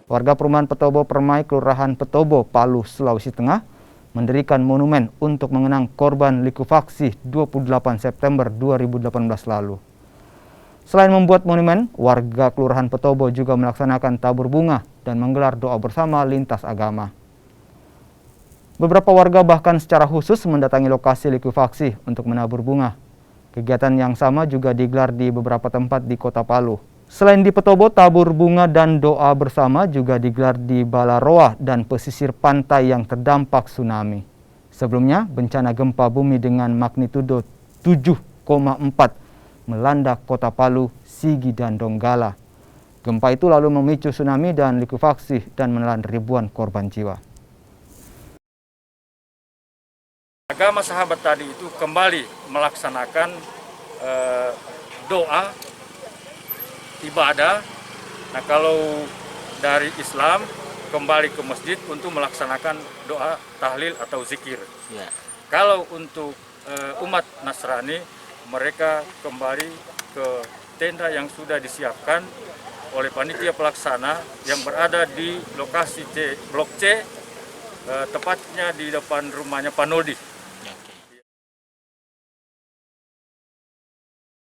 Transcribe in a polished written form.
Warga perumahan Petobo Permai, Kelurahan Petobo, Palu, Sulawesi Tengah, mendirikan monumen untuk mengenang korban likuifaksi 28 September 2018 lalu. Selain membuat monumen, warga Kelurahan Petobo juga melaksanakan tabur bunga dan menggelar doa bersama lintas agama. Beberapa warga bahkan secara khusus mendatangi lokasi likuifaksi untuk menabur bunga. Kegiatan yang sama juga digelar di beberapa tempat di Kota Palu. Selain di Petobo, tabur bunga dan doa bersama juga digelar di Balaroa dan pesisir pantai yang terdampak tsunami. Sebelumnya, bencana gempa bumi dengan magnitudo 7,4 melanda Kota Palu, Sigi, dan Donggala. Gempa itu lalu memicu tsunami dan likuifaksi dan menelan ribuan korban jiwa. Agama sahabat tadi itu kembali melaksanakan doa ibadah. Nah, kalau dari Islam kembali ke masjid untuk melaksanakan doa tahlil atau zikir. Ya. Kalau untuk umat Nasrani, mereka kembali ke tenda yang sudah disiapkan oleh panitia pelaksana yang berada di lokasi C, Blok C, tepatnya di depan rumahnya Panoldi.